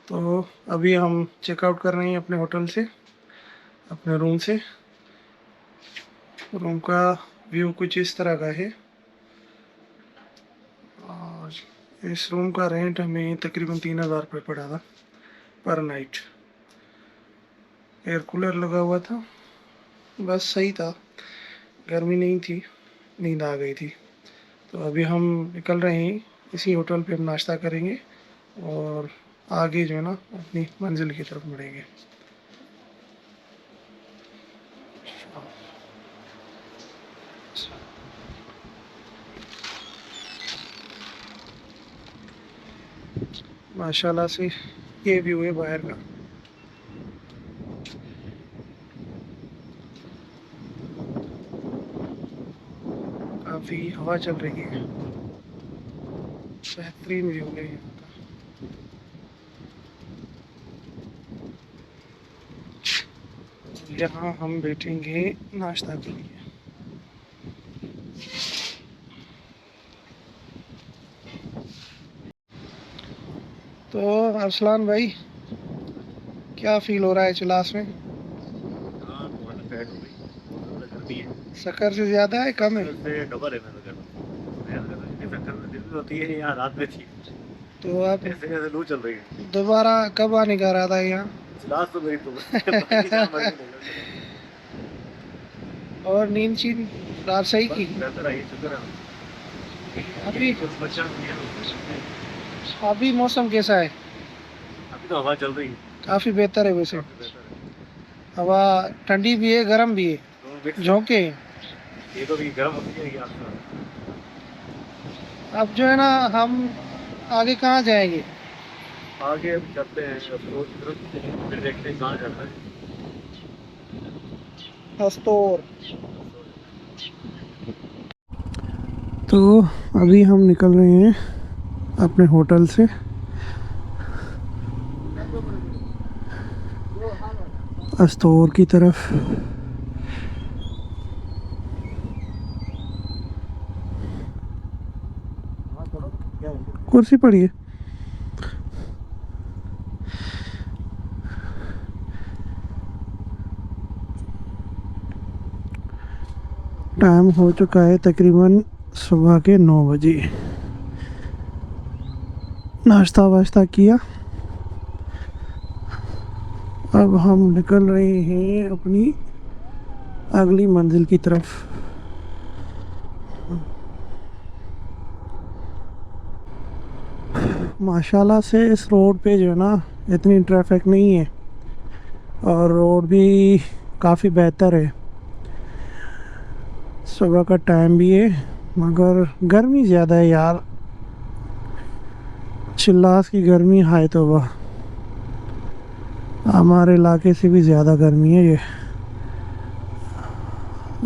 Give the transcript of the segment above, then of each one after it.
तो अभी हम चेकआउट कर रहे हैं अपने होटल से, अपने रूम से। रूम का व्यू कुछ इस तरह का है और इस रूम का रेंट हमें तकरीबन 3000 रुपये पड़ा था पर नाइट। एयर कूलर लगा हुआ था, बस सही था, गर्मी नहीं थी, नींद आ गई थी। तो अभी हम निकल रहे हैं, इसी होटल पे हम नाश्ता करेंगे और आगे जो है ना अपनी मंजिल की तरफ बढ़ेंगे। माशाल्लाह से ये व्यू है बाहर का। काफ़ी हवा चल रही है, बेहतरीन व्यू है यहाँ का। यहाँ हम बैठेंगे नाश्ता के लिए। तो अरसलान भाई, क्या फील हो रहा है चिलास में? शक्कर से ज़्यादा है, कम है? डबल है मेरा होती है यहाँ रात में थी। तो आप ऐसे कैसे लू चल रही है। दोबारा कब आने का इरादा है यहाँ? क्लास तो मेरी तो और नींद शीन रात सही की? बेहतर आई, शुक्र है। अभी कुछ बचा नहीं है। अभी मौसम कैसा है? अभी तो हवा चल रही है, काफ़ी बेहतर है वैसे। काफी बेहतर है। हवा ठंडी भी है, गर्म भी है, दोनों mix है। झोंके। ये तो भी गर्म होती है ये आपका। अब जो है ना हम आगे कहाँ जाएंगे? आगे अब चलते हैं, अब रोज तरफ फिर देखते हैं कहाँ जाना है। हस्तौर। तो अभी हम निकल रहे हैं अपने होटल से हस्तौर की तरफ। कुर्सी पड़ी है। टाइम हो चुका है तकरीबन सुबह के 9 बजे। नाश्ता वाश्ता किया, अब हम निकल रहे हैं अपनी अगली मंजिल की तरफ। माशाल्लाह से इस रोड पे जो है ना इतनी ट्रैफिक नहीं है और रोड भी काफ़ी बेहतर है। सुबह का टाइम भी है मगर गर्मी ज़्यादा है यार, चिल्लास की गर्मी हाय तौबा। हमारे इलाके से भी ज़्यादा गर्मी है ये,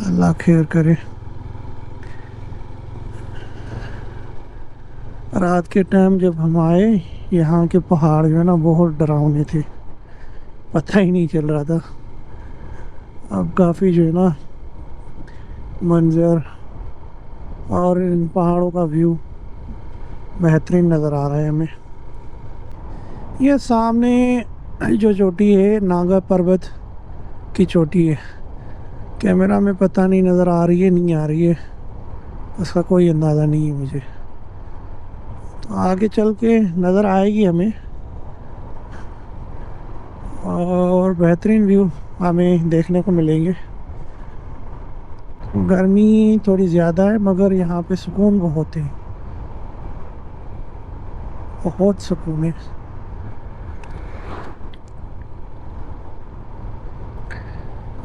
अल्लाह खैर करे। रात के टाइम जब हम आए यहाँ के पहाड़ जो है ना बहुत डरावने थे, पता ही नहीं चल रहा था। अब काफ़ी जो है ना मंजर और इन पहाड़ों का व्यू बेहतरीन नज़र आ रहा है हमें। ये सामने जो चोटी है नागा पर्वत की चोटी है। कैमरा में पता नहीं नज़र आ रही है नहीं आ रही है, उसका कोई अंदाज़ा नहीं है मुझे। तो आगे चल के नज़र आएगी हमें और बेहतरीन व्यू हमें देखने को मिलेंगे। गर्मी थोड़ी ज़्यादा है मगर यहाँ पे सुकून बहुत है, बहुत सुकून है।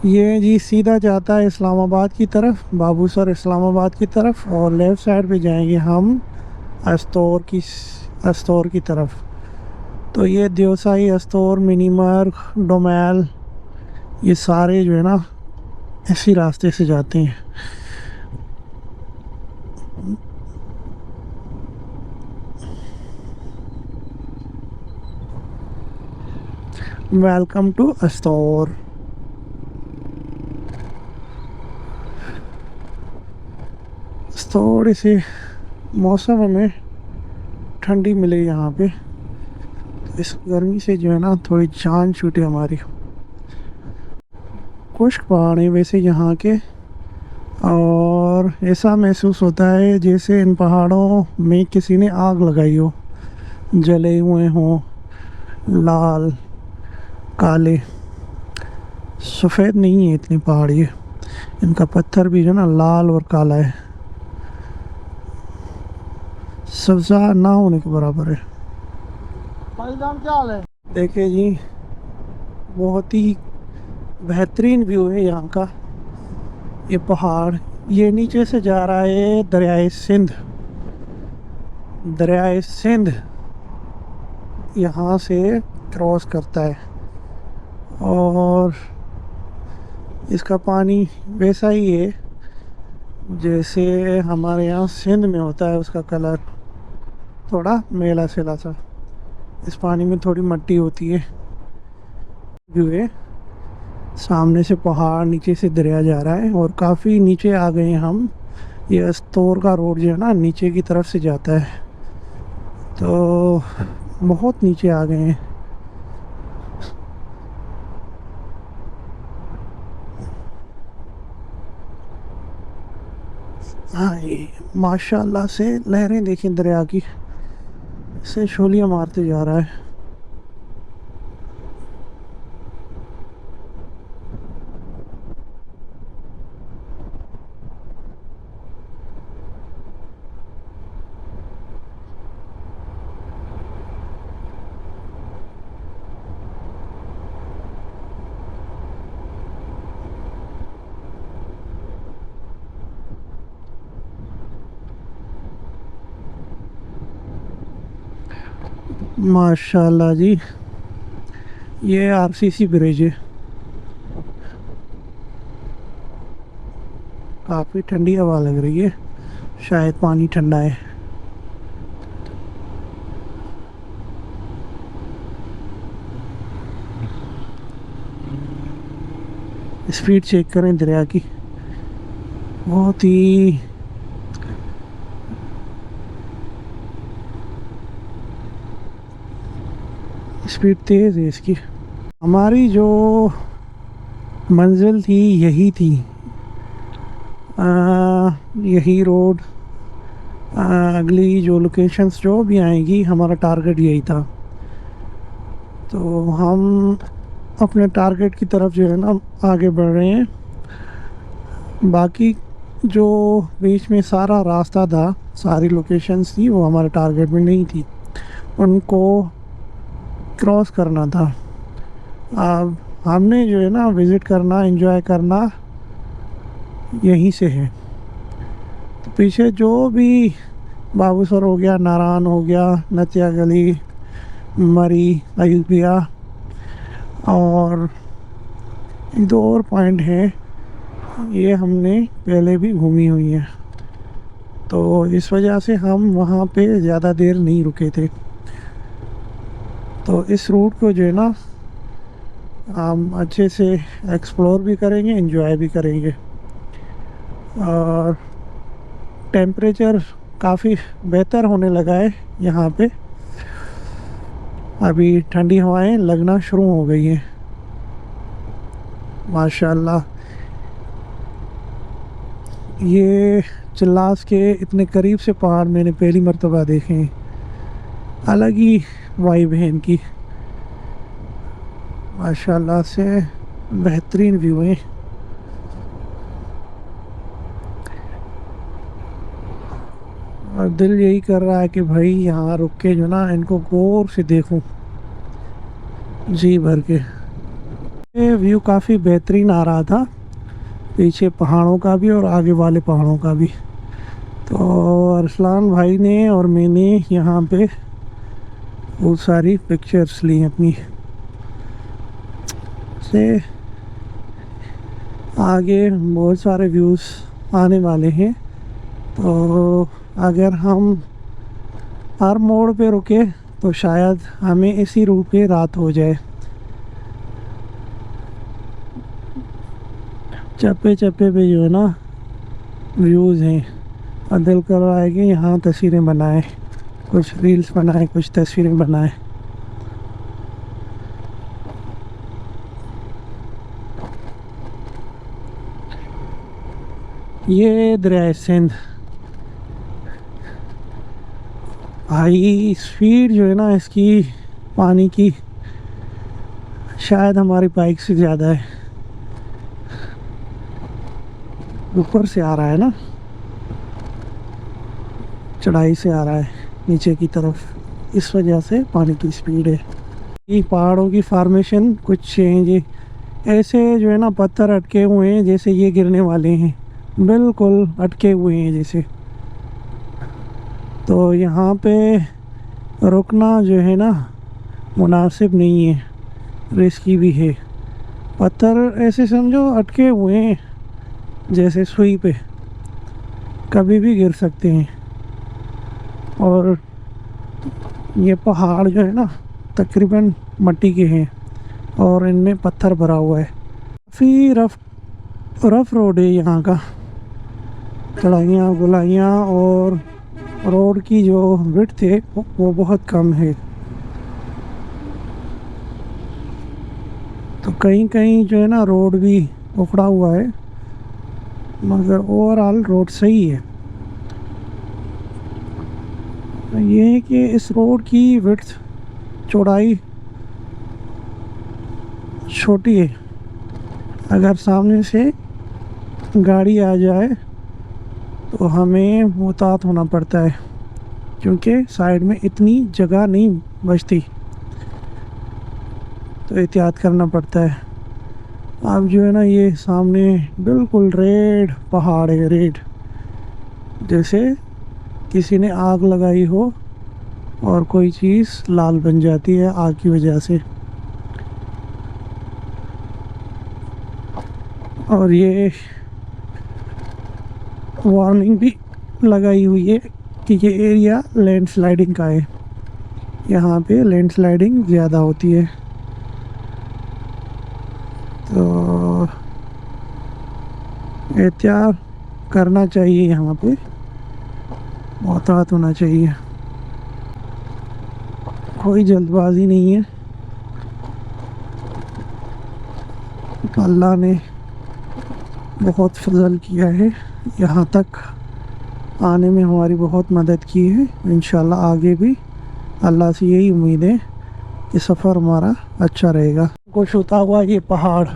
ये जी सीधा जाता है इस्लामाबाद की तरफ, बाबूसर इस्लामाबाद की तरफ, और लेफ़्ट साइड पे जाएंगे हम अस्तौर की तरफ। तो ये देवसाई, अस्तौर, मिनीमर, डोमैल, ये सारे जो है ना इसी रास्ते से जाते हैं। Welcome to Astore. थोड़ी सी मौसम हमें ठंडी मिले यहाँ पे, इस गर्मी से जो है ना थोड़ी जान छूटे हमारी। खुश्क पहाड़ है वैसे यहाँ के, और ऐसा महसूस होता है जैसे इन पहाड़ों में किसी ने आग लगाई हो, जले हुए हों, लाल काले। सफ़ेद नहीं है इतनी पहाड़ ये, इनका पत्थर भी जो है ना लाल और काला है, सब्जा ना होने के बराबर है। क्या हाल है? देखिए जी, बहुत ही बेहतरीन व्यू है यहाँ का। ये पहाड़, ये नीचे से जा रहा है दरियाए सिंध। दरियाए सिंध यहाँ से क्रॉस करता है, और इसका पानी वैसा ही है जैसे हमारे यहाँ सिंध में होता है। उसका कलर थोड़ा मेला सेला सा, इस पानी में थोड़ी मिट्टी होती है। व्यू है, सामने से पहाड़, नीचे से दरिया जा रहा है, और काफ़ी नीचे आ गए हैं हम। ये अस्तौर का रोड जो है ना नीचे की तरफ से जाता है, तो बहुत नीचे आ गए हैं। हाँ, ये माशाल्लाह से लहरें देखें दरिया की, से शोलियाँ मारते जा रहा है। माशाल्लाह जी, ये आरसीसी ब्रिज है। काफ़ी ठंडी हवा लग रही है, शायद पानी ठंडा है। स्पीड चेक करें दरिया की, बहुत ही स्पीड तेज़ है इसकी। हमारी जो मंजिल थी यही थी, यही रोड। अगली जो लोकेशंस जो भी आएंगी, हमारा टारगेट यही था। तो हम अपने टारगेट की तरफ जो है ना आगे बढ़ रहे हैं। बाकी जो बीच में सारा रास्ता था, सारी लोकेशंस थी, वो हमारे टारगेट में नहीं थी, उनको क्रॉस करना था। अब हमने जो है ना विज़िट करना, एंजॉय करना यहीं से है। तो पीछे जो भी बाबूसर हो गया, नारायण हो गया, नतिया गली, मरी, अयुबिया, और एक दो और पॉइंट हैं, ये हमने पहले भी घूमी हुई है। तो इस वजह से हम वहाँ पे ज़्यादा देर नहीं रुके थे। तो इस रूट को जो है ना हम अच्छे से एक्सप्लोर भी करेंगे, एंजॉय भी करेंगे। और टेम्परेचर काफ़ी बेहतर होने लगा है यहाँ पे, अभी ठंडी हवाएं लगना शुरू हो गई हैं माशाल्लाह। ये चिल्लास के इतने करीब से पहाड़ मैंने पहली मर्तबा देखे हैं, अलग ही वाइब है इनकी। माशाल्लाह से बेहतरीन व्यू है। और दिल यही कर रहा है कि भाई यहाँ रुक के जो ना इनको गौर से देखूं, जी भर के। ये व्यू काफ़ी बेहतरीन आ रहा था, पीछे पहाड़ों का भी और आगे वाले पहाड़ों का भी। तो अरसलान भाई ने और मैंने यहाँ पे बहुत सारी पिक्चर्स ली अपनी। से आगे बहुत सारे व्यूज़ आने वाले हैं, तो अगर हम हर मोड़ पे रुके तो शायद हमें इसी रूट पे रात हो जाए। चप्पे चप्पे पे जो है ना व्यूज़ हैं, और दिल कर रहा है कि यहाँ तस्वीरें बनाएं, कुछ रील्स बनाएं, कुछ तस्वीरें बनाएं। ये दरिया सिंध भाई, स्पीड जो है ना इसकी पानी की शायद हमारी बाइक से ज़्यादा है। ऊपर से आ रहा है ना, चढ़ाई से आ रहा है नीचे की तरफ, इस वजह से पानी की स्पीड है। ये पहाड़ों की फॉर्मेशन कुछ चेंज है, ऐसे जो है ना पत्थर अटके हुए हैं जैसे ये गिरने वाले हैं, बिल्कुल अटके हुए हैं जैसे। तो यहाँ पे रुकना जो है ना मुनासिब नहीं है, रिस्की भी है। पत्थर ऐसे समझो अटके हुए हैं जैसे सुई पे, कभी भी गिर सकते हैं। और ये पहाड़ जो है ना तकरीबन मिट्टी के हैं और इनमें पत्थर भरा हुआ है। काफ़ी रफ रोड है यहाँ का, चढ़ाइयाँ गुलाइयाँ, और रोड की जो विड्थ है वो बहुत कम है। तो कहीं कहीं जो है ना रोड भी उखड़ा हुआ है, मगर ओवरऑल रोड सही है। ये है कि इस रोड की विड्थ, चौड़ाई छोटी है। अगर सामने से गाड़ी आ जाए तो हमें मुहतात होना पड़ता है, क्योंकि साइड में इतनी जगह नहीं बचती, तो एहतियात करना पड़ता है। अब जो है ना ये सामने बिल्कुल रेड पहाड़ है, रेड, जैसे किसी ने आग लगाई हो और कोई चीज़ लाल बन जाती है आग की वजह से। और ये वार्निंग भी लगाई हुई है कि ये एरिया लैंडस्लाइडिंग का है, यहाँ पे लैंडस्लाइडिंग ज़्यादा होती है। तो एहतियात करना चाहिए, यहाँ पे मोहतात होना चाहिए, कोई जल्दबाजी नहीं है। अल्लाह ने बहुत फजल किया है, यहाँ तक आने में हमारी बहुत मदद की है। इंशाल्लाह आगे भी अल्लाह से यही उम्मीद है कि सफ़र हमारा अच्छा रहेगा। कुछ होता हुआ ये पहाड़,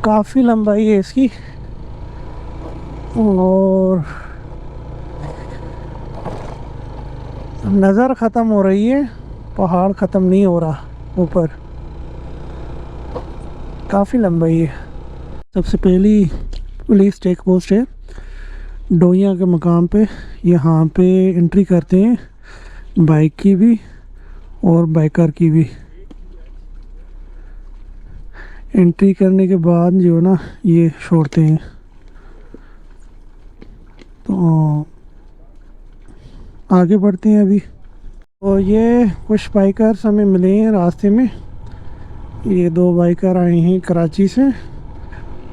काफ़ी लंबाई है इसकी, और नज़र ख़त्म हो रही है, पहाड़ ख़त्म नहीं हो रहा ऊपर, काफ़ी लंबाई है। सबसे पहली पुलिस चेक पोस्ट है डोइया के मकाम पे, यहाँ पे एंट्री करते हैं बाइक की भी और बाइकर की भी। एंट्री करने के बाद जो ना ये छोड़ते हैं। तो आगे बढ़ते हैं अभी। और ये कुछ बाइकर्स हमें मिले हैं रास्ते में, ये 2 बाइकर आए हैं कराची से,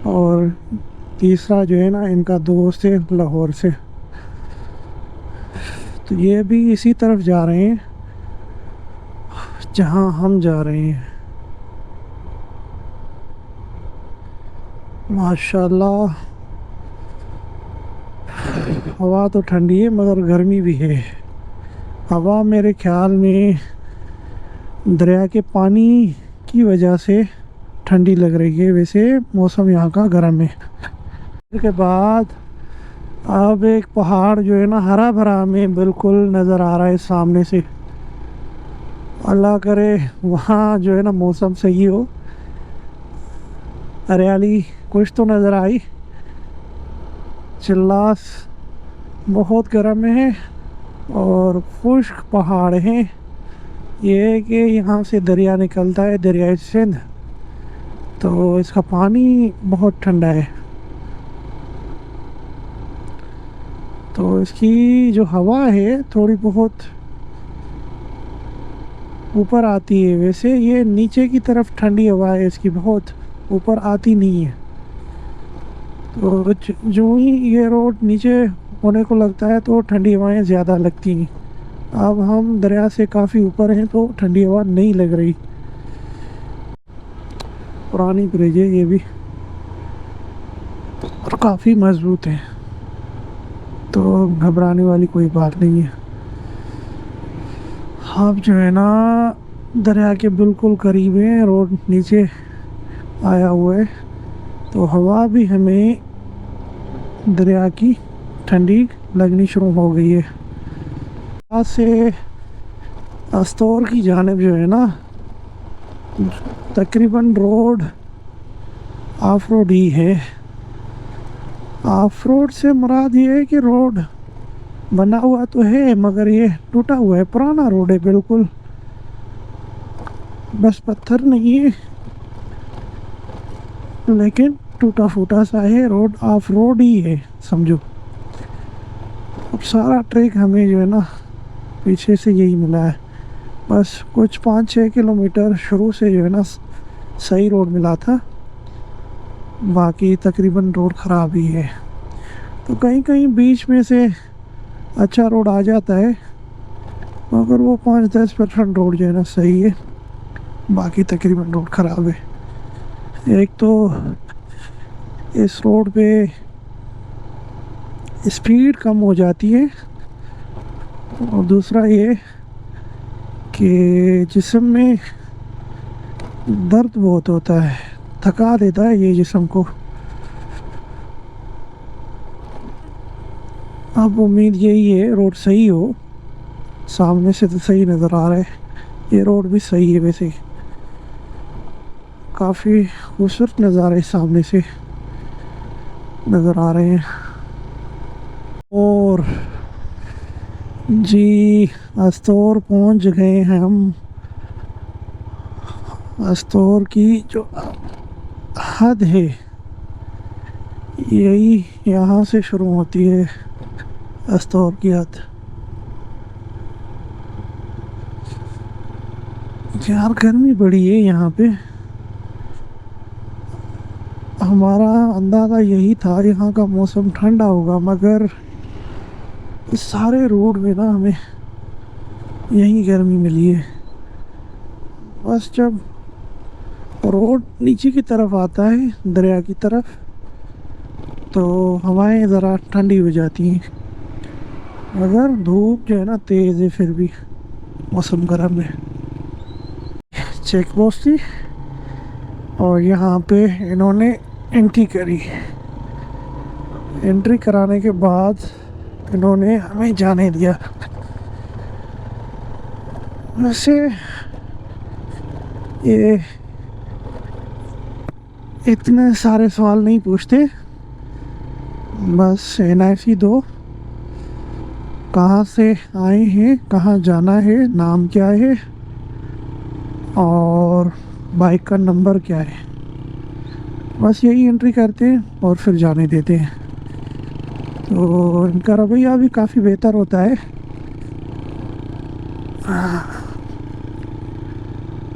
और तीसरा जो है ना इनका दोस्त है लाहौर से। तो ये भी इसी तरफ जा रहे हैं जहाँ हम जा रहे हैं। माशाल्लाह हवा तो ठंडी है मगर गर्मी भी है। हवा मेरे ख्याल में दरिया के पानी की वजह से ठंडी लग रही है, वैसे मौसम यहाँ का गर्म है। इसके बाद अब एक पहाड़ जो है ना हरा भरा हमें बिल्कुल नज़र आ रहा है सामने से। अल्लाह करे वहाँ जो है ना मौसम सही हो, हरियाली कुछ तो नज़र आई। चिल्लास बहुत गर्म है और खुश्क पहाड़ हैं। ये है कि यहाँ से दरिया निकलता है, दरिया सिंध, तो इसका पानी बहुत ठंडा है। तो इसकी जो हवा है थोड़ी बहुत ऊपर आती है, वैसे ये नीचे की तरफ ठंडी हवा है इसकी, बहुत ऊपर आती नहीं है। तो जो ही ये रोड नीचे होने को लगता है तो ठंडी हवाएं ज़्यादा लगती हैं। अब हम दरिया से काफ़ी ऊपर हैं तो ठंडी हवा नहीं लग रही। पुरानी ब्रिज है ये भी, और काफ़ी मज़बूत है, तो घबराने वाली कोई बात नहीं है। आप जो है ना दरिया के बिल्कुल करीब है, रोड नीचे आया हुआ है, तो हवा भी हमें दरिया की ठंडी लगनी शुरू हो गई है। यहाँ से अस्तौर की जानिब जो है ना तकरीबन रोड ऑफ रोड ही है। ऑफ रोड से मुराद ये है कि रोड बना हुआ तो है मगर ये टूटा हुआ है, पुराना रोड है बिल्कुल, बस पत्थर नहीं है लेकिन टूटा फूटा सा है, रोड ऑफ रोड ही है समझो। अब सारा ट्रैक हमें जो है ना पीछे से यही मिला है, बस कुछ 5-6 किलोमीटर शुरू से जो है ना सही रोड मिला था, बाकी तकरीबन रोड ख़राब ही है। तो कहीं कहीं बीच में से अच्छा रोड आ जाता है मगर वो 5-10% रोड जो है ना सही है, बाकी तकरीबन रोड ख़राब है। एक तो इस रोड पे स्पीड कम हो जाती है और दूसरा ये कि जिस्म में दर्द बहुत होता है, थका देता है ये जिस्म को। अब उम्मीद यही है रोड सही हो, सामने से तो सही नज़र आ रहा है, ये रोड भी सही है वैसे, काफ़ी खूबसूरत नज़ारे सामने से नज़र आ रहे हैं। और जी अस्तौर पहुंच गए हैं हम। अस्तौर की जो हद है यही यहाँ से शुरू होती है, अस्तौर की हद। यार गर्मी बड़ी है यहाँ पे, हमारा अंदाज़ा यही था यहाँ का मौसम ठंडा होगा मगर इस सारे रोड में ना हमें यही गर्मी मिली है। बस जब रोड नीचे की तरफ आता है दरिया की तरफ तो हवाएं ज़रा ठंडी हो जाती हैं, मगर धूप जो है ना तेज़ है, फिर भी मौसम गर्म है। चेक पोस्ट थी और यहाँ पे इन्होंने एंट्री करी, एंट्री कराने के बाद इन्होंने हमें जाने दिया। वैसे ये इतने सारे सवाल नहीं पूछते, बस NIC दो, कहाँ से आए हैं, कहाँ जाना है, नाम क्या है और बाइक का नंबर क्या है, बस यही एंट्री करते हैं और फिर जाने देते हैं। तो इनका रवैया भी काफ़ी बेहतर होता है,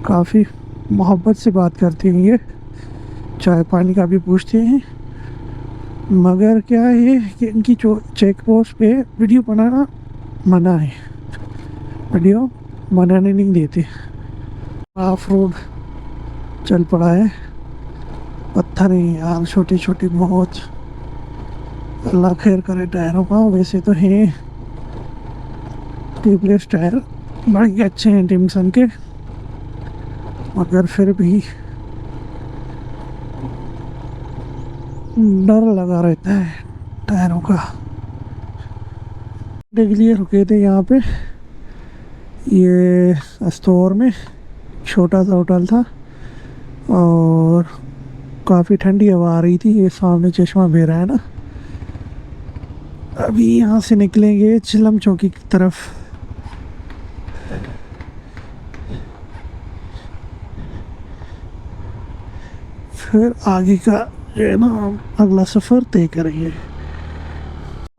काफ़ी मोहब्बत से बात करते हैं, ये चाय पानी का भी पूछते हैं। मगर क्या है कि इनकी चेक पोस्ट पे वीडियो बनाना मना है, वीडियो बनाने नहीं देते। ऑफ रोड चल पड़ा है, पत्थर हैं यार छोटी छोटी बहुत, अल्लाह खैर करे टायरों का। वैसे तो हैं ट्यूबलेस टायर, बड़े अच्छे हैं टिमसन के, मगर फिर भी डर लगा रहता है टायरों का। के लिए रुके थे यहाँ पे, ये अस्तौर में छोटा सा होटल था और काफ़ी ठंडी हवा आ रही थी। ये सामने चश्मा बह रहा है ना, अभी यहाँ से निकलेंगे चिलम चौकी की तरफ। फिर आगे का जो है ना हम अगला सफ़र तय करेंगे।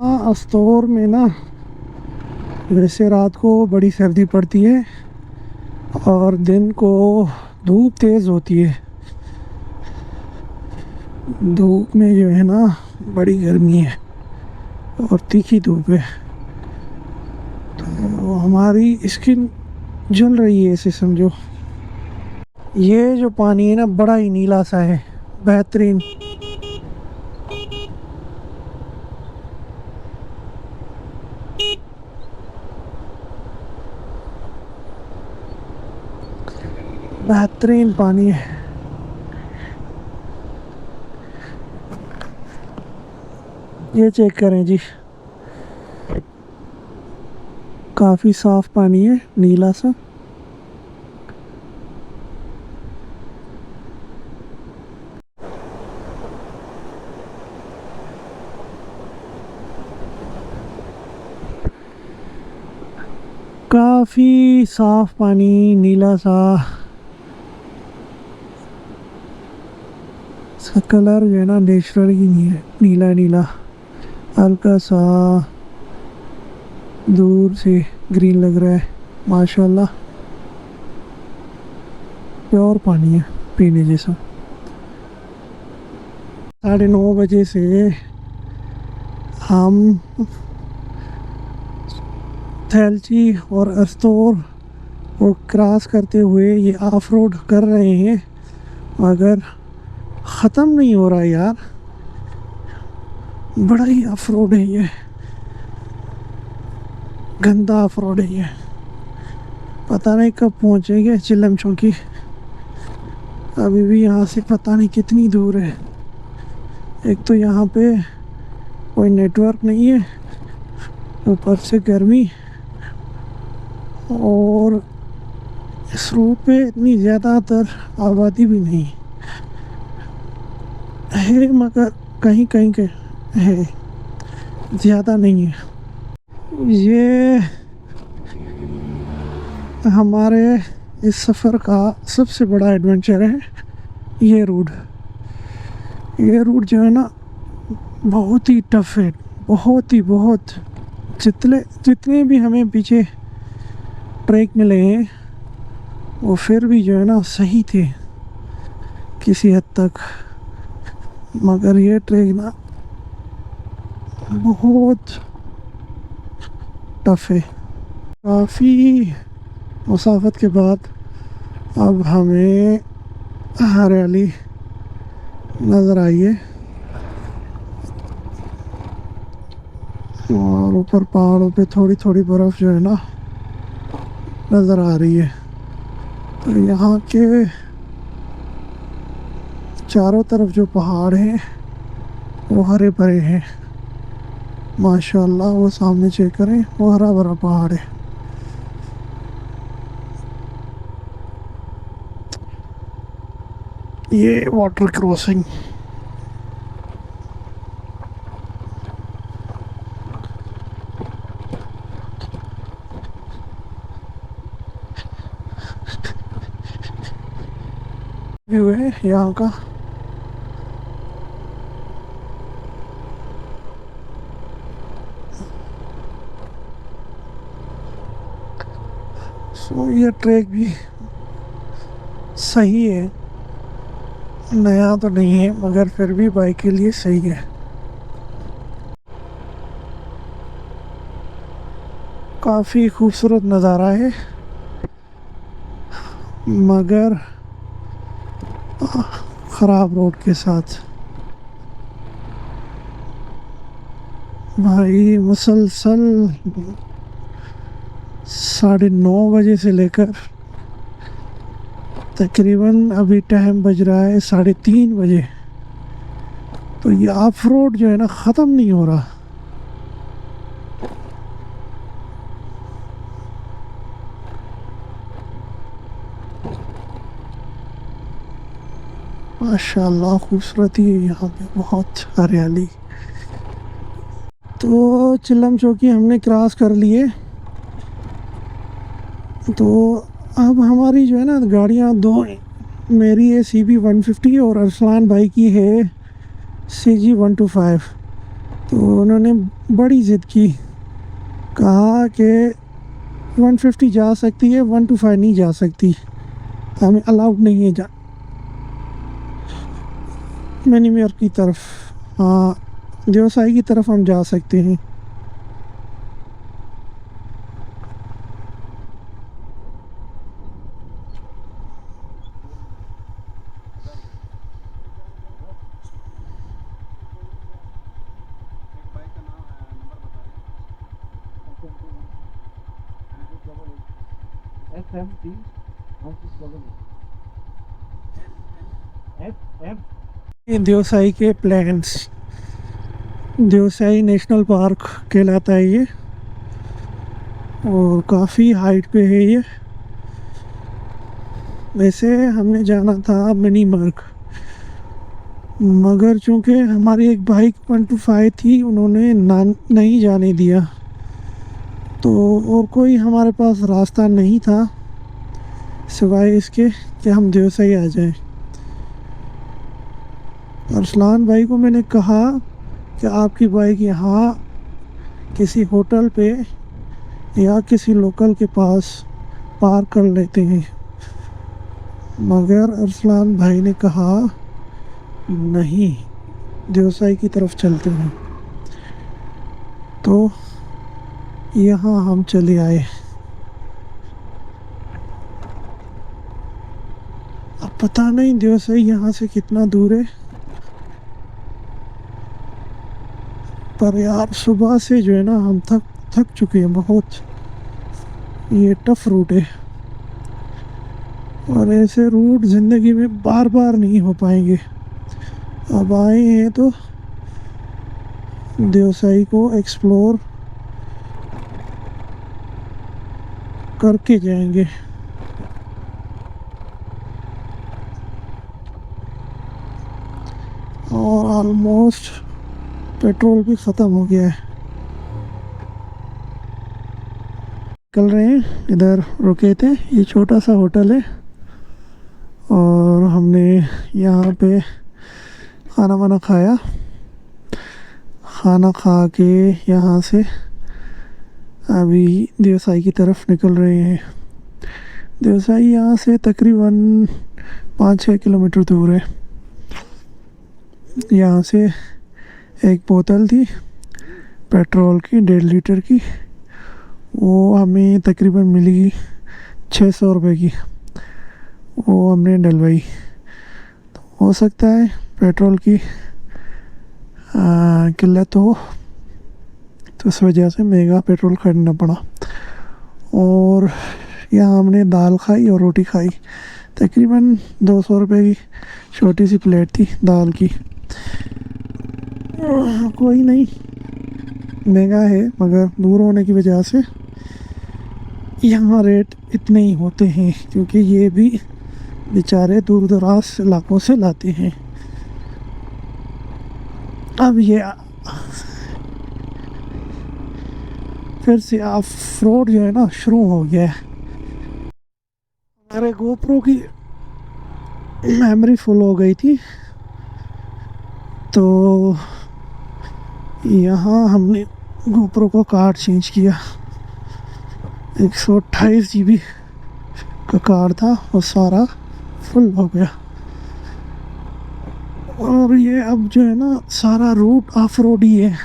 हाँ अस्तौर में ना वैसे रात को बड़ी सर्दी पड़ती है और दिन को धूप तेज़ होती है, धूप में जो है ना बड़ी गर्मी है और तीखी धूप है, तो हमारी स्किन जल रही है ऐसे समझो। ये जो पानी है ना बड़ा ही नीला सा है, बेहतरीन, बेहतरीन पानी है। ये चेक करें जी, काफ़ी साफ पानी है, नीला सा। काफ़ी साफ पानी, नीला सा। इसका कलर जो है ना नेचुरल ही नहीं है, नीला नीला, हल्का सा दूर से ग्रीन लग रहा है। माशाल्लाह प्योर पानी है, पीने जैसा। 9:30 से हम थैलची और अस्तोर को क्रॉस करते हुए ये ऑफ रोड कर रहे हैं, मगर ख़त्म नहीं हो रहा यार। बड़ा ही ऑफ रोड है ये, गंदा ऑफ रोड है ये। पता नहीं कब पहुंचेंगे चिल्लम चौकी। अभी भी यहाँ से पता नहीं कितनी दूर है। एक तो यहाँ पे कोई नेटवर्क नहीं है, ऊपर से गर्मी, और इस रोड पे इतनी ज़्यादातर आबादी भी नहीं है, मगर कहीं कहीं के है, ज़्यादा नहीं है। ये हमारे इस सफ़र का सबसे बड़ा एडवेंचर है। ये रूट जो है ना बहुत ही टफ है, बहुत। जितने भी हमें पीछे ट्रैक मिले हैं वो फिर भी जो है ना सही थे किसी हद तक, मगर ये ट्रैक ना बहुत टफ है। काफ़ी मुसाफत के बाद अब हमें हरियाली नज़र आई है, और ऊपर पहाड़ों पे थोड़ी थोड़ी बर्फ़ जो है ना नज़र आ रही है। तो यहाँ के चारों तरफ जो पहाड़ हैं वो हरे भरे हैं माशाल्लाह। वो सामने चेक करें, वो हरा भरा पहाड़ है। ये वाटर क्रॉसिंग व्यू है यहाँ का। सो ये ट्रैक भी सही है, नया तो नहीं है मगर फिर भी बाइक के लिए सही है। काफ़ी खूबसूरत नज़ारा है, मगर ख़राब रोड के साथ। भाई मुसलसल 9:30 से लेकर तकरीबन अभी टाइम बज रहा है 3:30 बजे, तो ये ऑफ रोड जो है ना ख़त्म नहीं हो रहा। माशाल्लाह खूबसूरती है यहाँ पे, बहुत हरियाली। तो चिल्लम चौकी हमने क्रॉस कर लिए, तो अब हमारी जो है ना गाड़ियाँ दो हैं। मेरी है CB 150 और अरसलान भाई की है CG 125। तो उन्होंने बड़ी ज़िद की, कहा कि 150 जा सकती है, 125 नहीं जा सकती, हमें अलाउड नहीं है जा मैनीमेयर की तरफ। हाँ, देवसाई की तरफ हम जा सकते हैं। SMT 1688 ये देवसाई के प्लैंस, देवसाई नेशनल पार्क कहलाता है ये, और काफ़ी हाइट पे है ये। वैसे हमने जाना था मिनी मर्ग, मगर चूंकि हमारी एक बाइक 125 थी, उन्होंने नहीं जाने दिया, तो और कोई हमारे पास रास्ता नहीं था सिवाय इसके कि हम देवसाई आ जाएं। अरसलान भाई को मैंने कहा कि आपकी बाइक यहाँ किसी होटल पे या किसी लोकल के पास पार्क कर लेते हैं, मगर अरसलान भाई ने कहा नहीं, देवसाई की तरफ चलते हैं। तो यहाँ हम चले आए। अब पता नहीं देवसाई यहाँ से कितना दूर है, पर यार सुबह से जो है ना हम थक चुके हैं बहुत। ये टफ रूट है, और ऐसे रूट ज़िंदगी में बार बार नहीं हो पाएंगे। अब आए हैं तो देवसाई को एक्सप्लोर करके जाएंगे। और ऑलमोस्ट पेट्रोल भी ख़त्म हो गया है। चल रहे हैं, इधर रुके थे, ये छोटा सा होटल है, और हमने यहाँ पे खाना वाना खाया। खाना खा के यहाँ से अभी देवसाई की तरफ निकल रहे हैं। देवसाई यहाँ से तकरीबन 5-6 किलोमीटर दूर है। यहाँ से एक बोतल थी पेट्रोल की 1.5 लीटर की, वो हमें तकरीबन मिली 600 रुपये की, वो हमने डलवाई। तो हो सकता है पेट्रोल की किल्लत हो, तो इस वजह से महंगा पेट्रोल खरीदना पड़ा। और यहाँ हमने दाल खाई और रोटी खाई, तकरीबन 200 रुपये की छोटी सी प्लेट थी दाल की। कोई नहीं, महंगा है, मगर दूर होने की वजह से यहाँ रेट इतने ही होते हैं, क्योंकि ये भी बेचारे दूर दराज इलाकों से लाते हैं। अब ये फिर से ऑफ रोड जो है ना शुरू हो गया है। मेरे गोप्रो की मेमोरी फुल हो गई थी, तो यहाँ हमने गोप्रो को कार्ड चेंज किया। 128 GB का कार्ड था, वो सारा फुल हो गया। और ये अब जो है ना सारा रूट ऑफ रोड ही है,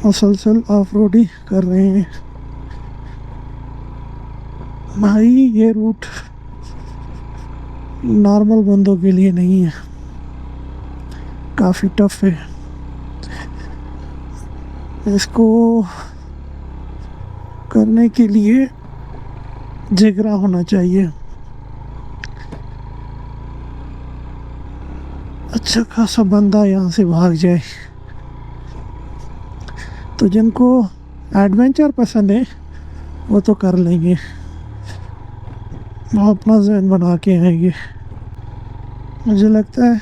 मुसलसल ऑफ रोड ही कर रहे हैं भाई। ये रूट नॉर्मल बंदों के लिए नहीं है, काफ़ी टफ है। इसको करने के लिए जिगरा होना चाहिए, अच्छा खासा बंदा यहाँ से भाग जाए। तो जिनको एडवेंचर पसंद है वो तो कर लेंगे, वो अपना ज़हन बना के आएंगे। मुझे लगता है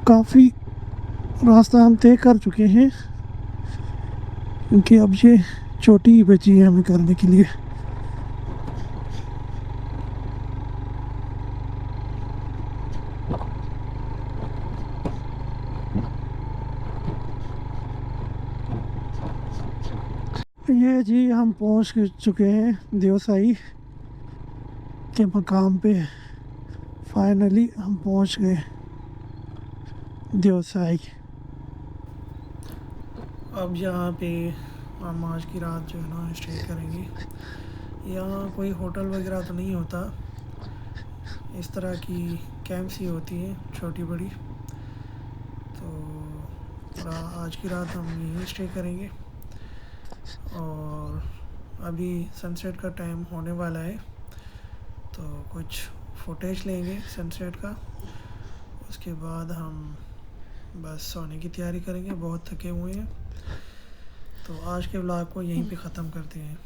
काफ़ी रास्ता हम तय कर चुके हैं, क्योंकि अब ये चोटी ही बची है हमें करने के लिए। ये जी हम पहुंच चुके हैं देवसाई के मकाम पे। फाइनली हम पहुंच गए देवसाई। अब यहाँ पे हम आज की रात जो है ना स्टे करेंगे। यहाँ कोई होटल वगैरह तो नहीं होता, इस तरह की कैंप्स ही होती हैं छोटी बड़ी। तो आज की रात हम यहीं स्टे करेंगे, और अभी सनसेट का टाइम होने वाला है, तो कुछ फुटेज लेंगे सनसेट का। उसके बाद हम बस सोने की तैयारी करेंगे, बहुत थके हुए हैं। तो आज के व्लॉग को यहीं पे ख़त्म करते हैं।